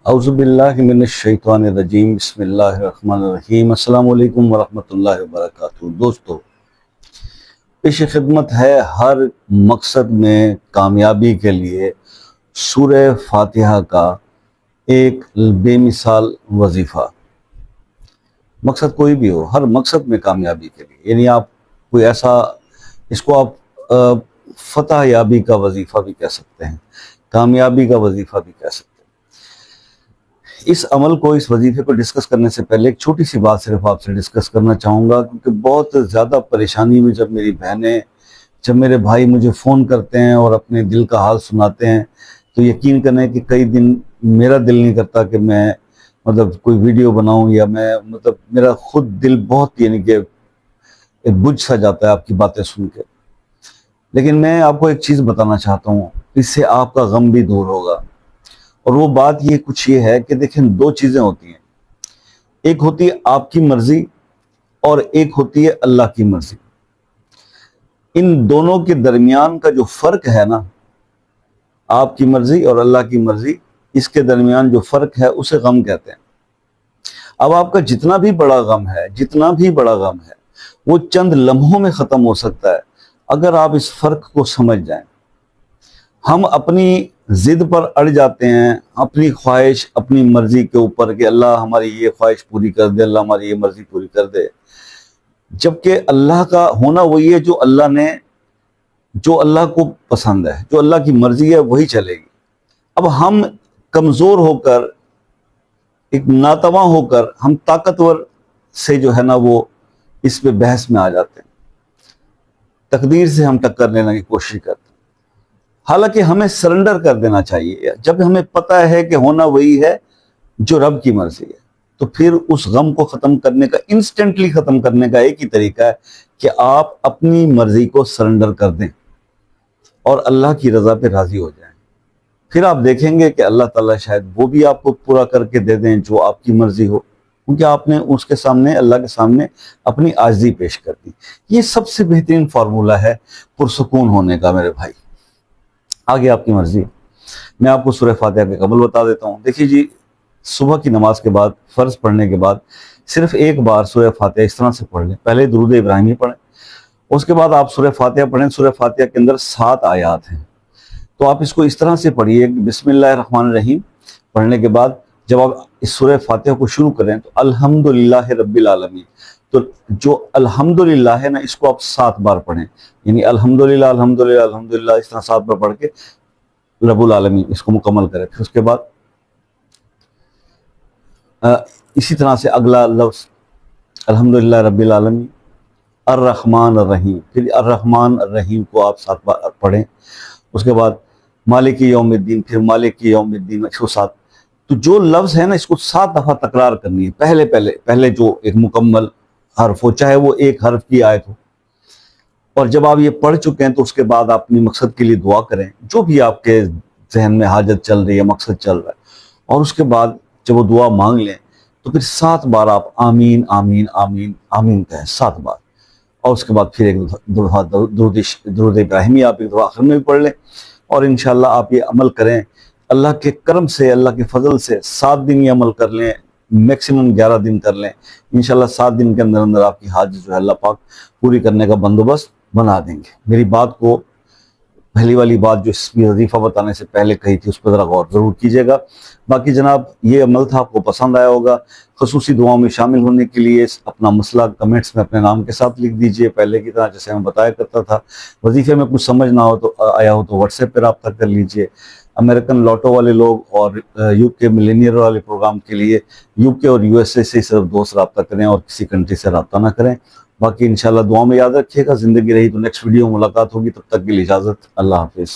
اعوذ من الشیطان الرجیم بسم اللہ الرحمن الرحیم السلام علیکم ورحمۃ اللہ وبرکاتہ۔ دوستو، پیش خدمت ہے ہر مقصد میں کامیابی کے لیے سورہ فاتحہ کا ایک بے مثال وظیفہ۔ مقصد کوئی بھی ہو، ہر مقصد میں کامیابی کے لیے، یعنی آپ کوئی ایسا، اس کو آپ فتح یابی کا وظیفہ بھی کہہ سکتے ہیں، کامیابی کا وظیفہ بھی کہہ سکتے ہیں۔ اس عمل کو، اس وظیفے کو ڈسکس کرنے سے پہلے ایک چھوٹی سی بات صرف آپ سے ڈسکس کرنا چاہوں گا، کیونکہ بہت زیادہ پریشانی میں جب میری بہنیں، جب میرے بھائی مجھے فون کرتے ہیں اور اپنے دل کا حال سناتے ہیں، تو یقین کریں کہ کئی دن میرا دل نہیں کرتا کہ میں کوئی ویڈیو بناؤں، یا میرا خود دل بہت، یعنی کہ بجھ سا جاتا ہے آپ کی باتیں سن کے۔ لیکن میں آپ کو ایک چیز بتانا چاہتا ہوں، اس سے آپ کا غم بھی دور ہوگا، اور وہ بات کچھ یہ ہے کہ دیکھیں، دو چیزیں ہوتی ہیں، ایک ہوتی ہے آپ کی مرضی اور ایک ہوتی ہے اللہ کی مرضی۔ ان دونوں کے درمیان کا جو فرق ہے نا، آپ کی مرضی اور اللہ کی مرضی، اس کے درمیان جو فرق ہے اسے غم کہتے ہیں۔ اب آپ کا جتنا بھی بڑا غم ہے وہ چند لمحوں میں ختم ہو سکتا ہے اگر آپ اس فرق کو سمجھ جائیں۔ ہم اپنی ضد پر اڑ جاتے ہیں، اپنی خواہش، اپنی مرضی کے اوپر، کہ اللہ ہماری یہ خواہش پوری کر دے، اللہ ہماری یہ مرضی پوری کر دے، جبکہ اللہ کا ہونا وہی ہے جو اللہ کو پسند ہے، جو اللہ کی مرضی ہے وہی چلے گی۔ اب ہم کمزور ہو کر، ایک ناتواں ہو کر، ہم طاقتور سے جو ہے نا وہ اس پہ بحث میں آ جاتے ہیں، تقدیر سے ہم ٹکر لینے کی کوشش کرتے ہیں، حالانکہ ہمیں سرنڈر کر دینا چاہیے۔ جب ہمیں پتہ ہے کہ ہونا وہی ہے جو رب کی مرضی ہے، تو پھر اس غم کو ختم کرنے کا، انسٹنٹلی ختم کرنے کا ایک ہی طریقہ ہے کہ آپ اپنی مرضی کو سرنڈر کر دیں اور اللہ کی رضا پہ راضی ہو جائیں۔ پھر آپ دیکھیں گے کہ اللہ تعالیٰ شاید وہ بھی آپ کو پورا کر کے دے دیں جو آپ کی مرضی ہو، کیونکہ آپ نے اس کے سامنے، اللہ کے سامنے اپنی عاجزی پیش کر دی۔ یہ سب سے بہترین فارمولہ ہے پرسکون ہونے کا میرے بھائی۔ آگے آپ کی مرضی، میں آپ کو سورہ فاتحہ کے قبل بتا دیتا ہوں۔ دیکھیے جی، صبح کی نماز کے بعد، فرض پڑھنے کے بعد صرف ایک بار سورہ فاتحہ اس طرح سے پڑھ لیں۔ پہلے درود ابراہیمی پڑھیں، اس کے بعد آپ سورہ فاتحہ پڑھیں۔ سورہ فاتحہ کے اندر 7 آیات ہیں، تو آپ اس کو اس طرح سے پڑھیے، بسم اللہ الرحمن الرحیم پڑھنے کے بعد جب آپ اس سورہ فاتحہ کو شروع کریں تو الحمدللہ رب العالمین، تو جو الحمدللہ ہے نا، اس کو آپ 7 بار پڑھیں، یعنی الحمدللہ الحمدللہ الحمدللہ، اس طرح 7 بار پڑھ کے رب العالمین اس کو مکمل کریں۔ پھر اس کے بعد اسی طرح سے اگلا لفظ الحمدللہ رب العالمین الرحمن الرحیم، پھر الرحمن الرحیم کو آپ 7 بار پڑھیں۔ اس کے بعد مالک یوم الدین، پھر مالک یوم الدین، 107۔ تو جو لفظ ہے نا، اس کو 7 دفعہ تکرار کرنی ہے، پہلے جو ایک مکمل حرف ہو، چاہے وہ ایک حرف کی آیت ہو۔ اور جب آپ یہ پڑھ چکے ہیں تو اس کے بعد آپ اپنی مقصد کے لیے دعا کریں، جو بھی آپ کے ذہن میں حاجت چل رہی ہے، مقصد چل رہا ہے، اور اس کے بعد جب وہ دعا مانگ لیں تو پھر 7 بار آپ آمین آمین آمین آمین کہیں، 7 بار۔ اور اس کے بعد پھر ایک درود ابراہیمی آپ ایک دفعہ آخر میں بھی پڑھ لیں، اور انشاءاللہ آپ یہ عمل کریں۔ اللہ کے کرم سے، اللہ کے فضل سے 7 دن یہ عمل کر لیں، میکسیمم 11 دن کر لیں، انشاءاللہ 7 دن کے اندر اندر آپ کی حاجت جو ہے اللہ پاک پوری کرنے کا بندوبست بنا دیں گے۔ میری بات کو، پہلی والی بات جو اس وظیفہ بتانے سے پہلے کہی تھی، اس پر ذرا غور ضرور کیجیے گا۔ باقی جناب، یہ عمل تھا، آپ کو پسند آیا ہوگا۔ خصوصی دعاؤں میں شامل ہونے کے لیے اپنا مسئلہ کمنٹس میں اپنے نام کے ساتھ لکھ دیجئے، پہلے کی طرح جیسے میں بتایا کرتا تھا۔ وظیفے میں کچھ سمجھ نہ ہو تو آیا ہو تو واٹس ایپ پہ رابطہ کر لیجئے۔ امریکن لوٹو والے لوگ اور یو کے ملینئر والے پروگرام کے لیے یو کے اور یو ایس اے سے صرف دوست رابطہ کریں، اور کسی کنٹری سے رابطہ نہ کریں۔ باقی انشاءاللہ دعاؤں میں یاد رکھیے گا۔ زندگی رہی تو نیکسٹ ویڈیو ملاقات ہوگی، تب تک کے لیے اجازت، اللہ حافظ۔